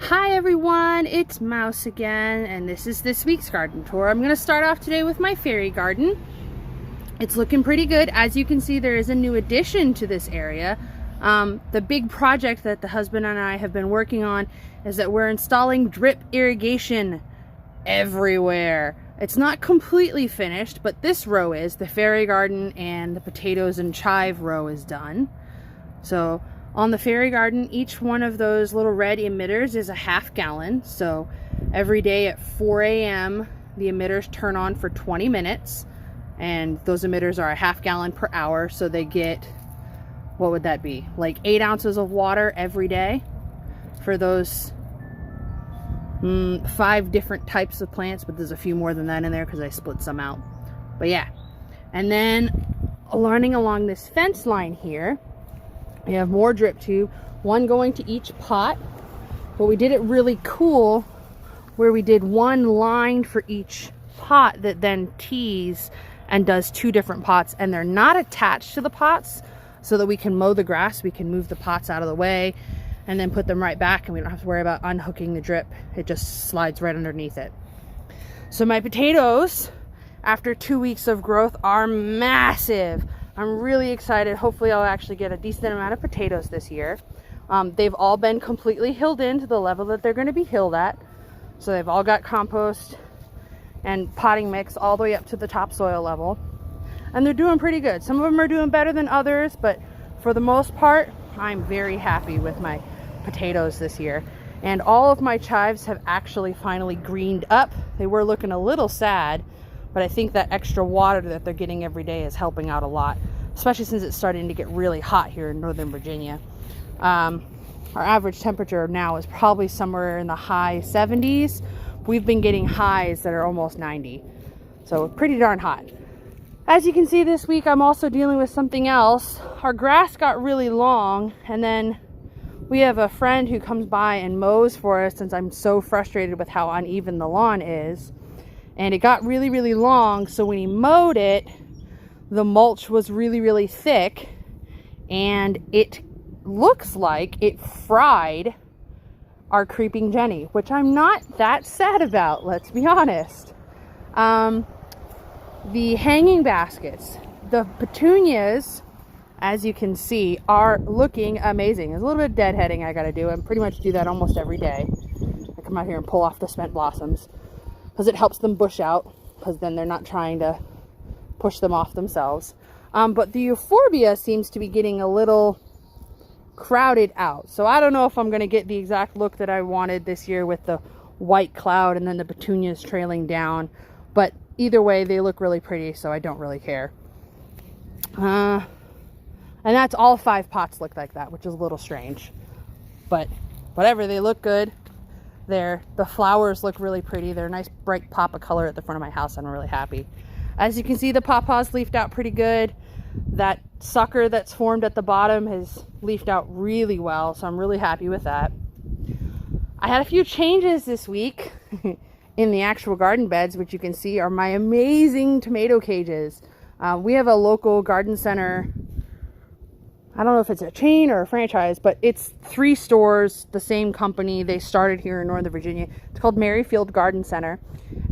Hi everyone, it's Mouse again, and this is this week's garden tour. I'm going to start off today with my fairy garden. It's looking pretty good. As you can see, there is a new addition to this area. The big project that the husband and I have been working on is that we're installing drip irrigation everywhere. It's not completely finished, but this row is. The fairy garden and the potatoes and chive row is done. So on the fairy garden, each one of those little red emitters is a ½ gallon. So every day at 4 a.m. the emitters turn on for 20 minutes. And those emitters are a ½ gallon per hour. So they get, what would that be? Like 8 ounces of water every day for those 5 different types of plants. But there's a few more than that in there because I split some out. But yeah. And then running along this fence line here, we have more drip tube, one going to each pot. But we did it really cool where we did one line for each pot that then tees and does 2 different pots, and they're not attached to the pots so that we can mow the grass. We can move the pots out of the way and then put them right back, and we don't have to worry about unhooking the drip. It just slides right underneath it. So my potatoes, after 2 weeks of growth, are massive. I'm really excited. Hopefully I'll actually get a decent amount of potatoes this year. They've all been completely hilled in to the level that they're going to be hilled at. So they've all got compost and potting mix all the way up to the topsoil level. And they're doing pretty good. Some of them are doing better than others, but for the most part, I'm very happy with my potatoes this year. And all of my chives have actually finally greened up. They were looking a little sad, but I think that extra water that they're getting every day is helping out a lot, especially since it's starting to get really hot here in Northern Virginia. Our average temperature now is probably somewhere in the high 70s. We've been getting highs that are almost 90. So pretty darn hot. As you can see this week, I'm also dealing with something else. Our grass got really long, and then we have a friend who comes by and mows for us since I'm so frustrated with how uneven the lawn is. And it got really, really long, so when he mowed it, the mulch was really, really thick, and it looks like it fried our creeping Jenny, which I'm not that sad about, let's be honest. The hanging baskets, the petunias, as you can see, are looking amazing. There's a little bit of deadheading I gotta do, and pretty much do that almost every day. I come out here and pull off the spent blossoms, because it helps them bush out, because then they're not trying to push them off themselves. But the euphorbia seems to be getting a little crowded out. So I don't know if I'm going to get the exact look that I wanted this year with the white cloud and then the petunias trailing down. But either way, they look really pretty, so I don't really care. And that's all 5 pots look like that, which is a little strange. But whatever, they look good. The flowers look really pretty. They're a nice bright pop of color at the front of my house. I'm really happy. As you can see, the pawpaws leafed out pretty good. That sucker that's formed at the bottom has leafed out really well, so I'm really happy with that. I had a few changes this week in the actual garden beds, which you can see are my amazing tomato cages. We have a local garden center. I don't know if it's a chain or a franchise, but it's 3 stores, the same company. They started here in Northern Virginia. It's called Merrifield Garden Center.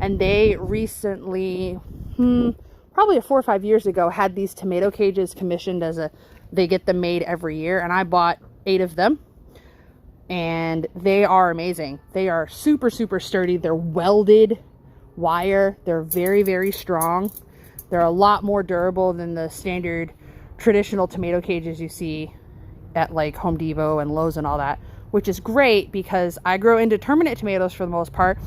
And they recently, probably 4 or 5 years ago, had these tomato cages commissioned they get them made every year. And I bought 8 of them. And they are amazing. They are super, super sturdy. They're welded wire. They're very, very strong. They're a lot more durable than the standard traditional tomato cages you see at like Home Depot and Lowe's and all that, which is great because I grow indeterminate tomatoes for the most part.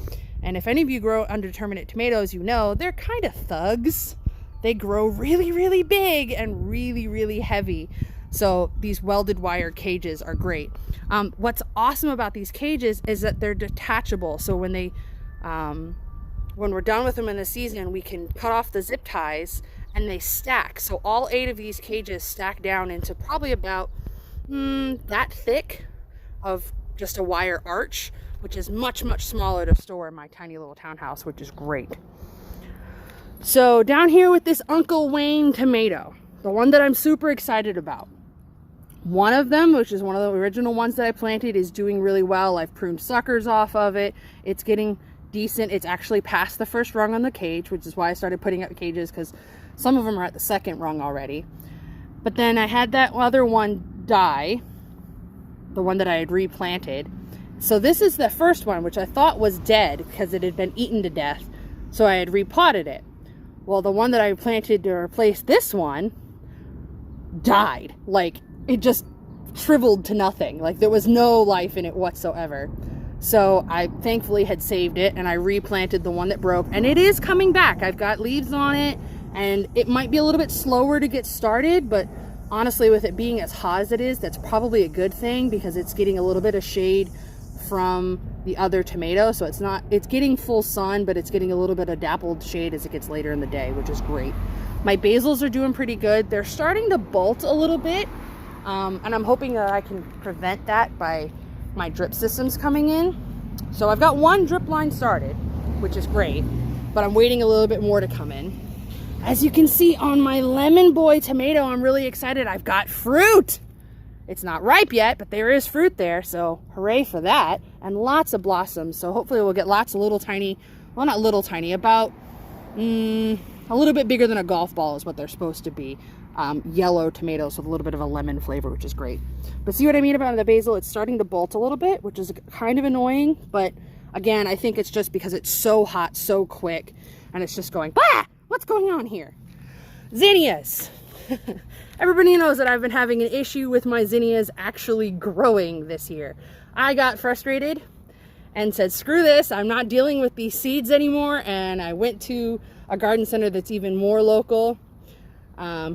And if any of you grow indeterminate tomatoes, you know they're kind of thugs. They grow really, really big and really, really heavy. So these welded wire cages are great. What's awesome about these cages is that they're detachable. So when we're done with them in the season, we can cut off the zip ties and they stack. So all 8 of these cages stack down into probably about that thick of just a wire arch, which is much, much smaller to store in my tiny little townhouse, which is great. So down here with this Uncle Wayne tomato, the one that I'm super excited about. One of them, which is one of the original ones that I planted, is doing really well. I've pruned suckers off of it. It's getting decent. It's actually past the first rung on the cage, which is why I started putting up cages, because some of them are at the second rung already. But then I had that other one die, the one that I had replanted. So this is the first one, which I thought was dead because it had been eaten to death. So I had repotted it. Well, the one that I planted to replace this one died. Like, it just shriveled to nothing. Like, there was no life in it whatsoever. So I thankfully had saved it, and I replanted the one that broke, and it is coming back. I've got leaves on it, and it might be a little bit slower to get started, but honestly, with it being as hot as it is, that's probably a good thing, because it's getting a little bit of shade from the other tomato. So it's getting full sun, but it's getting a little bit of dappled shade as it gets later in the day, which is great. My basils are doing pretty good. They're starting to bolt a little bit, and I'm hoping that I can prevent that by my drip systems coming in. So I've got one drip line started, which is great, but I'm waiting a little bit more to come in. As you can see on my Lemon Boy tomato, I'm really excited. I've got fruit. It's not ripe yet, but there is fruit there, so hooray for that. And lots of blossoms, so hopefully we'll get lots of little tiny, well, not little tiny, about a little bit bigger than a golf ball is what they're supposed to be. Yellow tomatoes with a little bit of a lemon flavor, which is great. But see what I mean about the basil? It's starting to bolt a little bit, which is kind of annoying, but again, I think it's just because it's so hot so quick, and it's just going, bah! What's going on here? Zinnias. Everybody knows that I've been having an issue with my zinnias actually growing this year. I got frustrated and said, screw this, I'm not dealing with these seeds anymore, and I went to a garden center that's even more local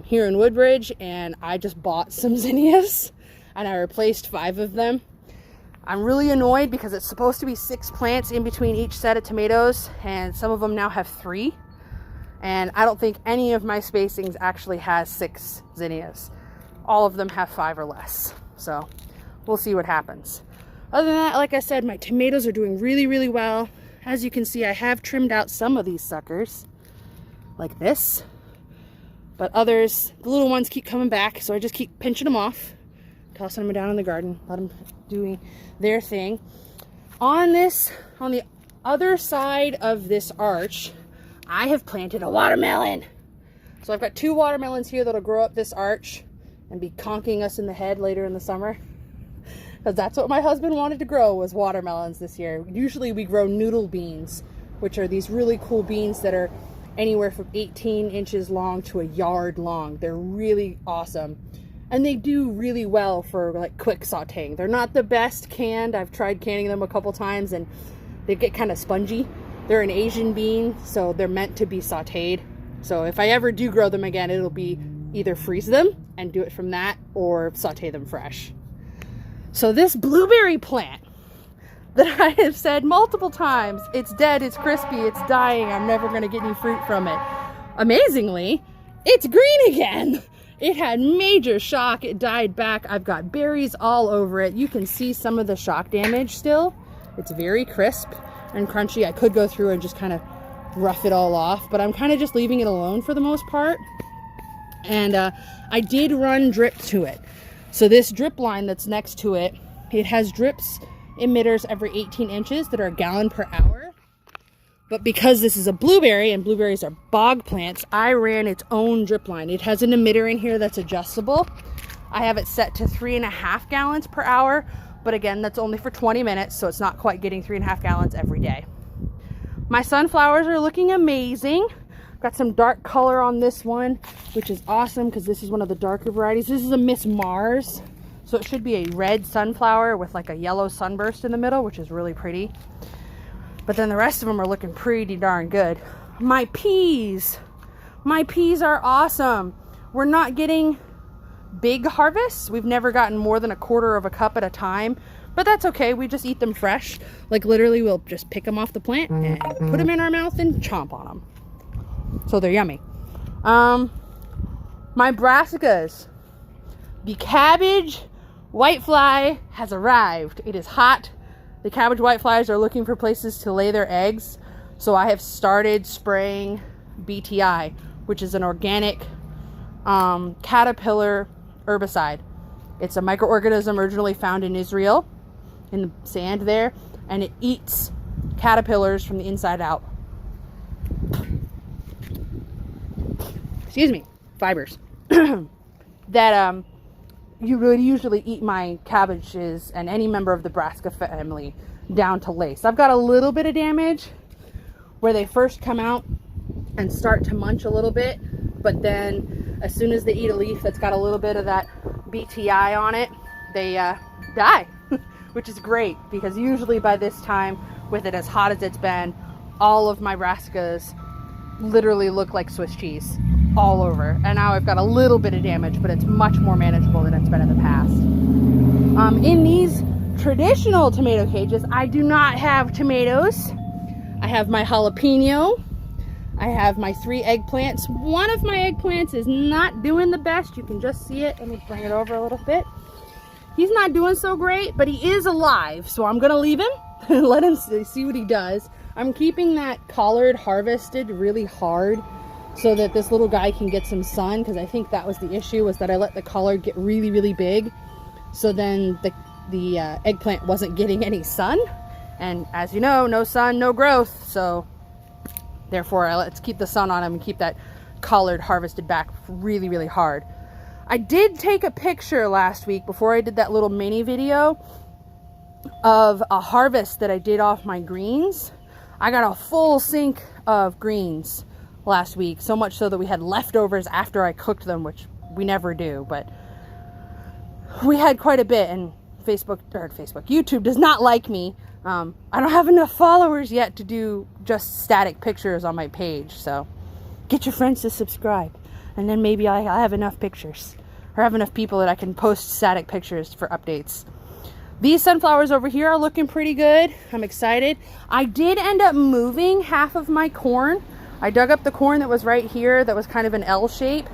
here in Woodbridge, and I just bought some zinnias, and I replaced 5 of them. I'm really annoyed because it's supposed to be 6 plants in between each set of tomatoes, and some of them now have 3. And I don't think any of my spacings actually has 6 zinnias. All of them have 5 or less. So we'll see what happens. Other than that, like I said, my tomatoes are doing really, really well. As you can see, I have trimmed out some of these suckers, like this. But others, the little ones keep coming back, so I just keep pinching them off, tossing them down in the garden, let them do their thing. On the other side of this arch, I have planted a watermelon. So I've got 2 watermelons here that'll grow up this arch and be conking us in the head later in the summer. Because that's what my husband wanted to grow, was watermelons this year. Usually we grow noodle beans, which are these really cool beans that are anywhere from 18 inches long to a yard long. They're really awesome. And they do really well for like quick sauteing. They're not the best canned. I've tried canning them a couple times and they get kind of spongy. They're an Asian bean, so they're meant to be sauteed. So if I ever do grow them again, it'll be either freeze them and do it from that, or saute them fresh. So this blueberry plant that I have said multiple times, it's dead, it's crispy, it's dying, I'm never gonna get any fruit from it. Amazingly, it's green again. It had major shock, it died back. I've got berries all over it. You can see some of the shock damage still. It's very crisp and crunchy. I could go through and just kind of rough it all off, but I'm kind of just leaving it alone for the most part. And I did run drip to it. So this drip line that's next to it, it has drips emitters every 18 inches that are 1 gallon per hour. But because this is a blueberry and blueberries are bog plants, I ran its own drip line. It has an emitter in here that's adjustable. I have it set to 3.5 gallons per hour. But again, that's only for 20 minutes, so it's not quite getting 3.5 gallons every day. My sunflowers are looking amazing. Got some dark color on this one, which is awesome because this is one of the darker varieties. This is a Miss Mars, so it should be a red sunflower with like a yellow sunburst in the middle, which is really pretty. But then the rest of them are looking pretty darn good. My peas are awesome. We're not getting big harvests. We've never gotten more than 1/4 cup at a time, but that's okay. We just eat them fresh. Like literally we'll just pick them off the plant and put them in our mouth and chomp on them. So they're yummy. My brassicas. The cabbage whitefly has arrived. It is hot. The cabbage whiteflies are looking for places to lay their eggs. So I have started spraying BTI, which is an organic caterpillar herbicide. It's a microorganism originally found in Israel, in the sand there, and it eats caterpillars from the inside out. Excuse me, fibers. That you would usually eat my cabbages and any member of the brassica family down to lace. I've got a little bit of damage where they first come out and start to munch a little bit, but then as soon as they eat a leaf that's got a little bit of that BTI on it, they die, which is great, because usually by this time, with it as hot as it's been, all of my brassicas literally look like Swiss cheese all over. And now I've got a little bit of damage, but it's much more manageable than it's been in the past. In these traditional tomato cages, I do not have tomatoes. I have my jalapeno. I have my 3 eggplants. One of my eggplants is not doing the best. You can just see it. Let me bring it over a little bit. He's not doing so great, but he is alive. So I'm gonna leave him and let him see what he does. I'm keeping that collard harvested really hard so that this little guy can get some sun, because I think that was the issue, was that I let the collard get really, really big. So then the eggplant wasn't getting any sun. And as you know, no sun, no growth. So therefore, let's keep the sun on him and keep that collard harvested back really, really hard. I did take a picture last week before I did that little mini video of a harvest that I did off my greens. I got a full sink of greens last week, so much so that we had leftovers after I cooked them, which we never do, but we had quite a bit. And YouTube does not like me. I don't have enough followers yet to do just static pictures on my page, so get your friends to subscribe, and then maybe I'll have enough pictures, or have enough people that I can post static pictures for updates. These sunflowers over here are looking pretty good. I'm excited. I did end up moving half of my corn. I dug up the corn that was right here that was kind of an L shape,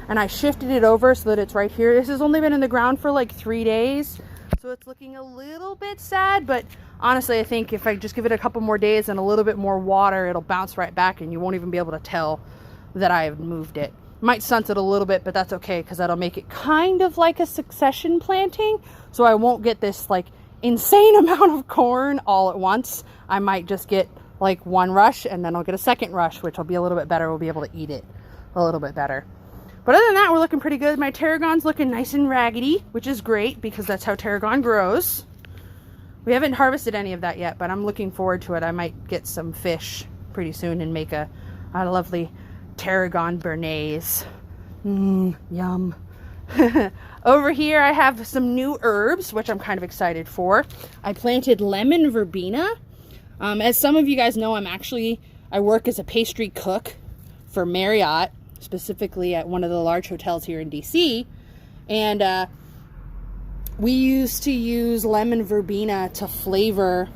and I shifted it over so that it's right here. This has only been in the ground for like 3 days, so it's looking a little bit sad, but honestly, I think if I just give it a couple more days and a little bit more water, it'll bounce right back and you won't even be able to tell that I have moved it. Might stunt it a little bit, but that's okay, because that'll make it kind of like a succession planting, so I won't get this like insane amount of corn all at once. I might just get like one rush, and then I'll get a second rush, which will be a little bit better. We'll be able to eat it a little bit better. But other than that, we're looking pretty good. My tarragon's looking nice and raggedy, which is great, because that's how tarragon grows. We haven't harvested any of that yet, but I'm looking forward to it. I might get some fish pretty soon and make a lovely tarragon béarnaise. Yum. Over here I have some new herbs, which I'm kind of excited for. I planted lemon verbena. As some of you guys know, I work as a pastry cook for Marriott, specifically at one of the large hotels here in DC. And we used to use lemon verbena to flavor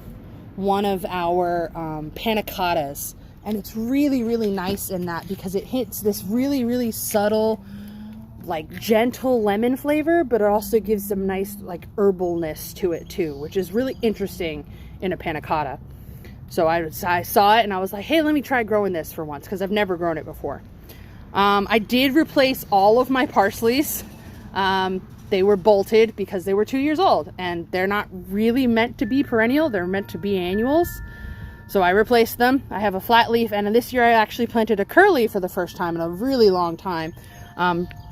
one of our panna cottas. And it's really, really nice in that, because it hits this really, really subtle, like gentle lemon flavor, but it also gives some nice like herbalness to it too, which is really interesting in a panna cotta. So I saw it and I was like, hey, let me try growing this for once, because I've never grown it before. I did replace all of my parsleys. They were bolted because they were 2 years old, and they're not really meant to be perennial. They're meant to be annuals. So I replaced them. I have a flat leaf, and this year I actually planted a curly for the first time in a really long time,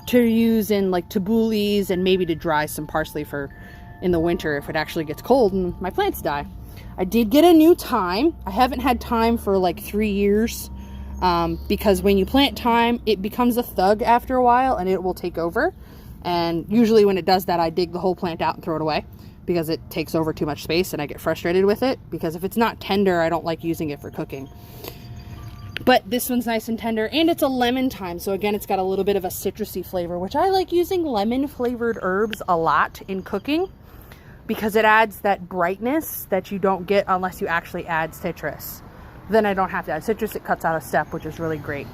to use in like tabulis and maybe to dry some parsley for in the winter if it actually gets cold and my plants die. I did get a new thyme. I haven't had thyme for like 3 years, because when you plant thyme, it becomes a thug after a while and it will take over. And usually when it does that, I dig the whole plant out and throw it away, because it takes over too much space and I get frustrated with it, because if it's not tender, I don't like using it for cooking. But this one's nice and tender, and it's a lemon thyme, so again, it's got a little bit of a citrusy flavor, which I like using lemon flavored herbs a lot in cooking, because it adds that brightness that you don't get unless you actually add citrus. Then I don't have to add citrus, it cuts out a step, which is really great.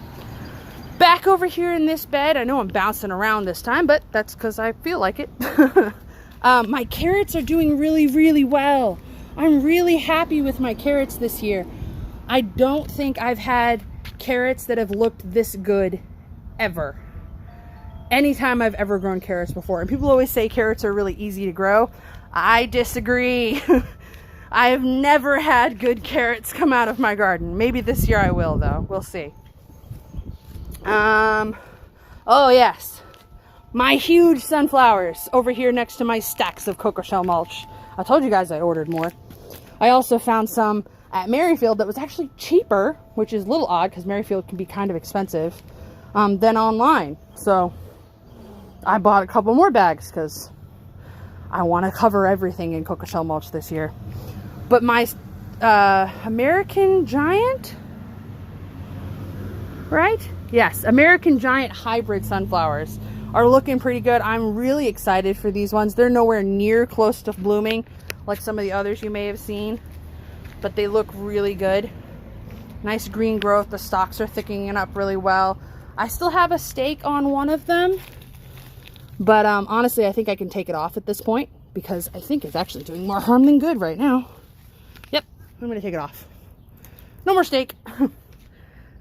Back over here in this bed, I know I'm bouncing around this time, but that's because I feel like it. My carrots are doing really, really well. I'm really happy with my carrots this year. I don't think I've had carrots that have looked this good ever. anytime I've ever grown carrots before. And people always say carrots are really easy to grow. I disagree. I have never had good carrots come out of my garden. Maybe this year I will, though. We'll see. Oh yes, my huge sunflowers over here next to my stacks of cocoa shell mulch. I told you guys I ordered more. I also found some at Merrifield that was actually cheaper, which is a little odd because Merrifield can be kind of expensive, than online. So I bought a couple more bags because I want to cover everything in cocoa shell mulch this year. But my American Giant, right? Yes, American Giant hybrid sunflowers are looking pretty good. I'm really excited for these ones. They're nowhere near close to blooming like some of the others you may have seen, but they look really good. Nice green growth. The stalks are thickening up really well. I still have a stake on one of them, but honestly, I think I can take it off at this point because I think it's actually doing more harm than good right now. Yep, I'm gonna take it off. No more stake.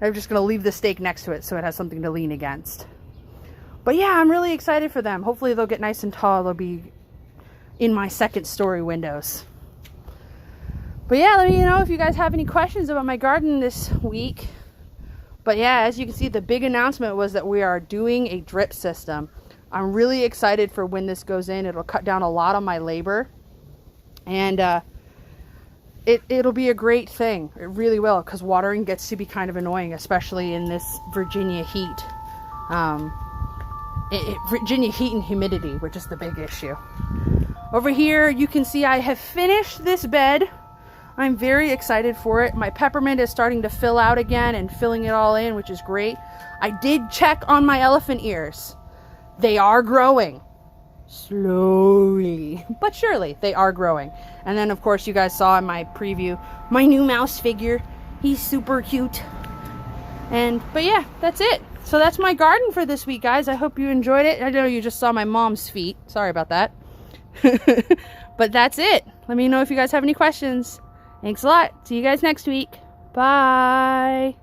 I'm just gonna leave the stake next to it so it has something to lean against. But yeah, I'm really excited for them. Hopefully they'll get nice and tall. They'll be in my second story windows. But yeah, let me know if you guys have any questions about my garden this week. But yeah, as you can see, the big announcement was that we are doing a drip system. I'm really excited for when this goes in. It'll cut down a lot on my labor. And it'll be a great thing. It really will, because watering gets to be kind of annoying, especially in this Virginia heat. Virginia heat and humidity, which is the big issue. Over here, you can see I have finished this bed. I'm very excited for it. My peppermint is starting to fill out again and filling it all in, which is great. I did check on my elephant ears. They are growing. Slowly, but surely they are growing. And then of course you guys saw in my preview my new mouse figure. He's super cute. But yeah, that's it. So that's my garden for this week, guys. I hope you enjoyed it. I know you just saw my mom's feet. Sorry about that. But that's it. Let me know if you guys have any questions. Thanks a lot. See you guys next week. Bye.